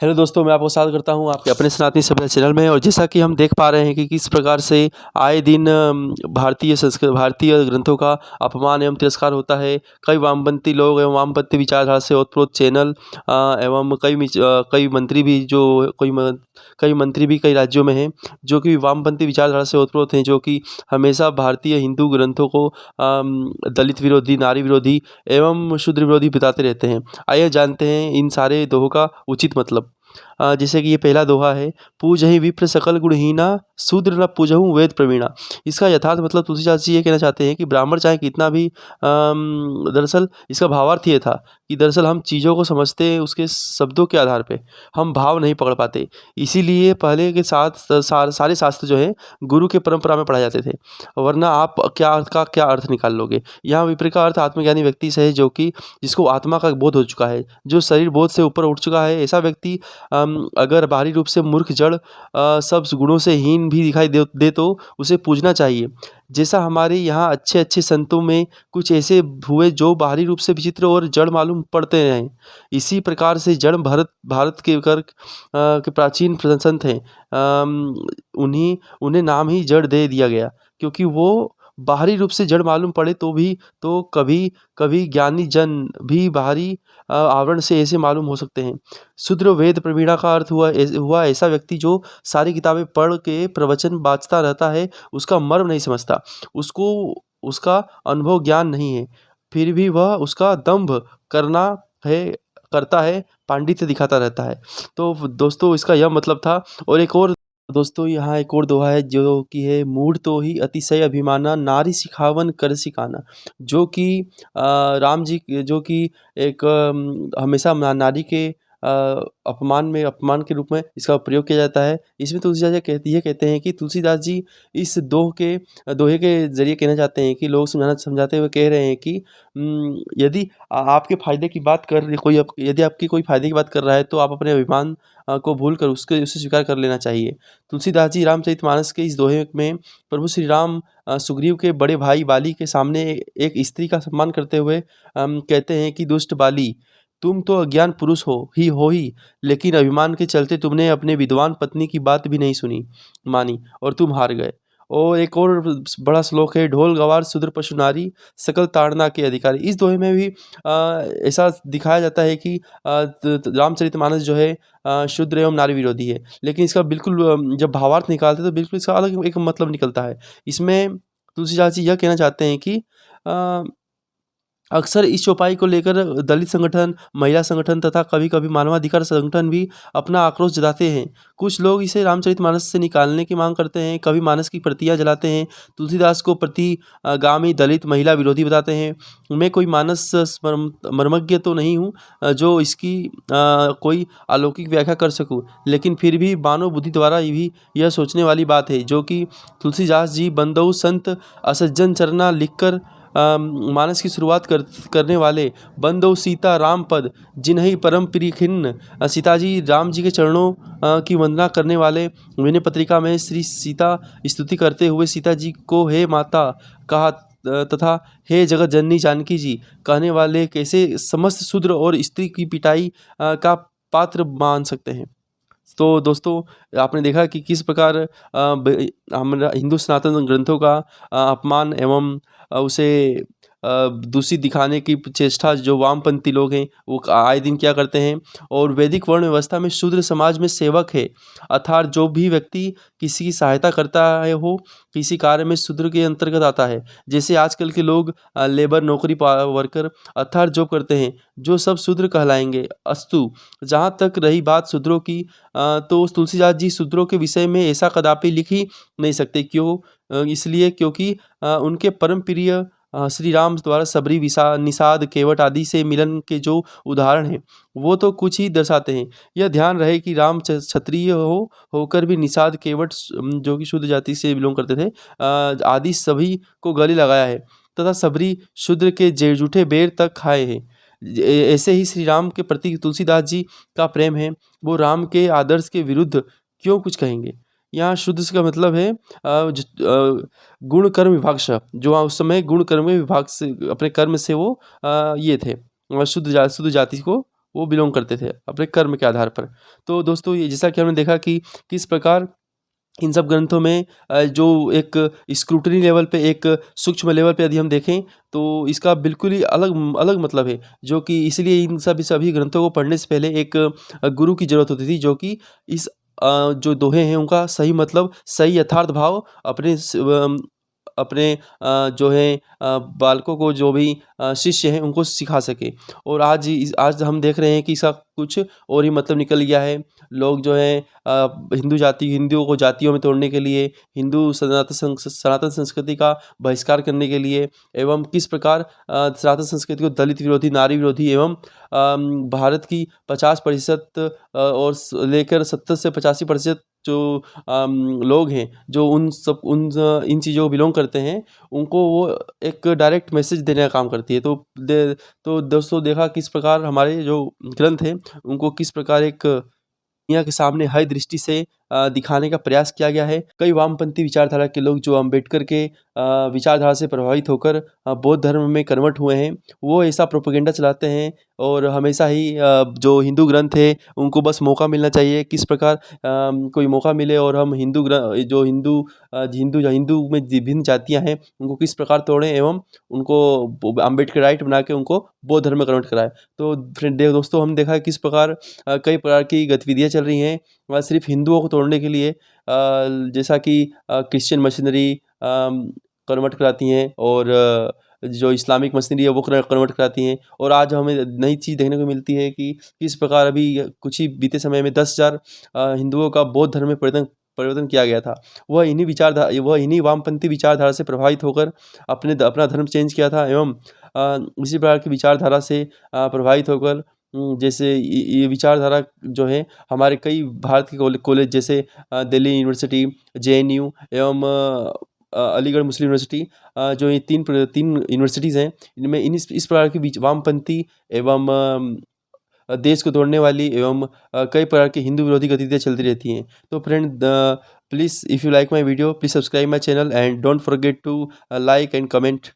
Hello दोस्तों, मैं आपको स्वागत करता हूँ आपके अपने सनातनी सभ्यता चैनल में। और जैसा कि हम देख पा रहे हैं कि किस प्रकार से आए दिन भारतीय ग्रंथों का अपमान एवं तिरस्कार होता है। कई वामपंथी लोग एवं वामपंथी विचारधारा से ओतप्रोत चैनल एवं कई मंत्री भी कई मंत्री भी कई राज्यों में हैं जो कि वामपंथी विचारधारा से ओतप्रोत हैं, जो कि हमेशा भारतीय हिंदू ग्रंथों को दलित विरोधी, नारी विरोधी एवं शूद्र विरोधी बताते रहते हैं। आइए जानते हैं इन सारे दोहों का उचित मतलब। जैसे कि ये पहला दोहा है, पूजहि विप्र सकल गुणहीना, शूद्र न पूजहु वेद प्रवीणा। इसका यथार्थ मतलब तुलसीदास जी ये कहना चाहते हैं कि ब्राह्मण चाहे कितना भी दरअसल इसका भावार्थ ये था कि दरअसल हम चीज़ों को समझते हैं उसके शब्दों के आधार पे, हम भाव नहीं पकड़ पाते। इसीलिए पहले के सारे शास्त्र जो हैं गुरु के परंपरा में पढ़ाए जाते थे, वरना आप क्या अर्थ निकाल लोगे। यहाँ विप्र का अर्थ आत्मज्ञानी व्यक्ति से है, जो कि जिसको आत्मा का बोध हो चुका है, जो शरीर बोध से ऊपर उठ चुका है। ऐसा व्यक्ति अगर बाहरी रूप से मूर्ख, जड़, सब गुणों से हीन भी दिखाई दे तो उसे पूजना चाहिए। जैसा हमारे यहाँ अच्छे अच्छे संतों में कुछ ऐसे हुए जो बाहरी रूप से विचित्र और जड़ मालूम पड़ते हैं, इसी प्रकार से जड़ भारत के प्राचीन संत हैं। उन्हें नाम ही जड़ दे दिया गया, क्योंकि वो बाहरी रूप से जड़ मालूम पड़े तो कभी कभी ज्ञानी जन भी बाहरी आवरण से ऐसे मालूम हो सकते हैं। शूद्र वेद प्रवीणा का अर्थ हुआ ऐसा व्यक्ति जो सारी किताबें पढ़ के प्रवचन बाँचता रहता है, उसका मर्म नहीं समझता, उसको उसका अनुभव ज्ञान नहीं है, फिर भी वह उसका दंभ करता है, पांडित्य दिखाता रहता है। तो दोस्तों, इसका यह मतलब था। और एक और दोस्तों, यहाँ एक और दोहा है जो कि है, मूढ़ तो ही अतिशय अभिमाना, नारी सिखावन कर सिखाना। जो कि राम जी जो कि एक हमेशा नारी के अपमान के रूप में इसका प्रयोग किया जाता है। इसमें तुलसीदास जी कहते हैं कि तुलसीदास जी इस दोहे के ज़रिए कहना चाहते हैं कि लोग समझाते हुए कह रहे हैं कि यदि आपके फ़ायदे की बात कर कोई यदि आपकी कोई फ़ायदे की बात कर रहा है, तो आप अपने अभिमान को भूल कर उसे स्वीकार कर लेना चाहिए। तुलसीदास जी रामचरितमानस के इस दोहे में प्रभु श्री राम सुग्रीव के बड़े भाई बाली के सामने एक स्त्री का सम्मान करते हुए कहते हैं कि दुष्ट बाली, तुम तो अज्ञान पुरुष हो ही, लेकिन अभिमान के चलते तुमने अपने विद्वान पत्नी की बात भी नहीं मानी और तुम हार गए। और एक और बड़ा श्लोक है, ढोल गवार शूद्र पशु नारी, सकल ताड़ना के अधिकारी। इस दोहे में भी ऐसा दिखाया जाता है कि रामचरितमानस जो है शूद्र एवं नारी विरोधी है, लेकिन इसका बिल्कुल जब भावार्थ निकालते तो बिल्कुल इसका अलग एक मतलब निकलता है। इसमें तुलसीदास जी यह कहना चाहते हैं कि अक्सर इस चौपाई को लेकर दलित संगठन, महिला संगठन तथा कभी-कभी मानवाधिकार संगठन भी अपना आक्रोश जताते हैं। कुछ लोग इसे रामचरितमानस से निकालने की मांग करते हैं, कभी मानस की प्रतियां जलाते हैं, तुलसीदास को प्रतिगामी, दलित, महिला विरोधी बताते हैं। मैं कोई मानस मर्मज्ञ तो नहीं हूँ जो इसकी कोई अलौकिक व्याख्या कर सकूँ, लेकिन फिर भी मानव बुद्धि द्वारा भी यह सोचने वाली बात है, जो कि तुलसीदास जी बंदऊ संत असज्जन चरना लिखकर मानस की शुरुआत करने वाले, बंदो सीता राम पद जिन्हि परम प्रिय खिन्न। सीताजी राम जी के चरणों की वंदना करने वाले, विनय पत्रिका में श्री सीता स्तुति करते हुए सीता जी को हे माता कहा तथा हे जगत जननी जानकी जी कहने वाले कैसे समस्त शूद्र और स्त्री की पिटाई का पात्र मान सकते हैं। तो दोस्तों, आपने देखा कि किस प्रकार हमारा हिंदू सनातन ग्रंथों का अपमान एवं उसे दूषित दिखाने की चेष्टा जो वामपंथी लोग हैं वो आए दिन क्या करते हैं। और वैदिक वर्ण व्यवस्था में शूद्र समाज में सेवक है, अर्थात जो भी व्यक्ति किसी की सहायता करता है हो किसी कार्य में, शूद्र के अंतर्गत आता है। जैसे आजकल के लोग लेबर, नौकरी, वर्कर अर्थात जॉब करते हैं, जो सब शूद्र कहलाएंगे। अस्तु, जहाँ तक रही बात शूद्रों की, तो तुलसीदास जी शूद्रों के विषय में ऐसा कदापि लिख ही नहीं सकते। क्यों? इसलिए क्योंकि उनके परम प्रिय श्री राम द्वारा सबरी, निषाद, केवट आदि से मिलन के जो उदाहरण हैं वो तो कुछ ही दर्शाते हैं। यह ध्यान रहे कि राम क्षत्रिय होकर भी निषाद, केवट जो कि शुद्ध जाति से बिलोंग करते थे, आदि सभी को गले लगाया है, तथा सबरी शूद्र के जूठे बेर तक खाए हैं। ऐसे ही श्री राम के प्रति तुलसीदास जी का प्रेम है, वो राम के आदर्श के विरुद्ध क्यों कुछ कहेंगे। यहाँ शुद्ध का मतलब है गुण कर्म विभाग से, जो उस समय गुण कर्म के विभाग से अपने कर्म से वो ये थे, शुद्ध जाति को वो बिलोंग करते थे अपने कर्म के आधार पर। तो दोस्तों ये जैसा कि हमने देखा कि किस प्रकार इन सब ग्रंथों में जो एक स्क्रूटनी लेवल पे, एक सूक्ष्म लेवल पे यदि हम देखें तो इसका बिल्कुल ही अलग अलग मतलब है, जो कि इसलिए इन सभी ग्रंथों को पढ़ने से पहले एक गुरु की ज़रूरत होती थी, जो कि इस जो दोहे हैं उनका सही मतलब, सही यथार्थ भाव अपने जो है बालकों को, जो भी शिष्य हैं उनको सिखा सके। और आज हम देख रहे हैं कि इसका कुछ और ही मतलब निकल गया है। लोग जो हैं हिंदुओं को जातियों में तोड़ने के लिए, हिंदू सनातन संस्कृति का बहिष्कार करने के लिए, एवं किस प्रकार सनातन संस्कृति को दलित विरोधी, नारी विरोधी एवं भारत की 50% और लेकर 70 से 85% जो लोग हैं, जो इन चीज़ों को बिलोंग करते हैं, उनको वो एक डायरेक्ट मैसेज देने का काम करती है। तो दोस्तों देखा किस प्रकार हमारे जो ग्रंथ हैं उनको किस प्रकार एक दुनिया के सामने हर दृष्टि से दिखाने का प्रयास किया गया है। कई वामपंथी विचारधारा के लोग जो अम्बेडकर के विचारधारा से प्रभावित होकर बौद्ध धर्म में कन्वर्ट हुए हैं, वो ऐसा प्रोपेगेंडा चलाते हैं और हमेशा ही जो हिंदू ग्रंथ है उनको बस मौका मिलना चाहिए, किस प्रकार कोई मौका मिले और हम जो हिंदू में विभिन्न जातियाँ हैं उनको किस प्रकार तोड़ें एवं उनको अम्बेडकराइट बना के उनको बौद्ध धर्म में कन्वर्ट कराएँ। तो फ्रेंड दोस्तों हम देखा है किस प्रकार कई प्रकार की गतिविधियाँ चल रही हैं सिर्फ हिंदुओं को तोड़ने के लिए, जैसा कि क्रिश्चियन मशीनरी कन्वर्ट कराती हैं और जो इस्लामिक मशीनरी है वो कन्वर्ट कराती हैं। और आज हमें नई चीज़ देखने को मिलती है कि किस प्रकार अभी कुछ ही बीते समय में 10,000 हिंदुओं का बौद्ध धर्म में परिवर्तन किया गया था। वह इन्हीं वामपंथी विचारधारा से प्रभावित होकर अपना धर्म चेंज किया था एवं इसी प्रकार की विचारधारा से प्रभावित होकर जैसे ये विचारधारा जो है हमारे कई भारत के कॉलेज जैसे दिल्ली यूनिवर्सिटी, जेएनयू एवं अलीगढ़ मुस्लिम यूनिवर्सिटी, जो ये तीन यूनिवर्सिटीज़ हैं, इनमें इस प्रकार की वामपंथी एवं देश को तोड़ने वाली एवं कई प्रकार की हिंदू विरोधी गतिविधियाँ चलती रहती हैं। तो friend please if you like my video please subscribe my channel and don't forget to like and comment.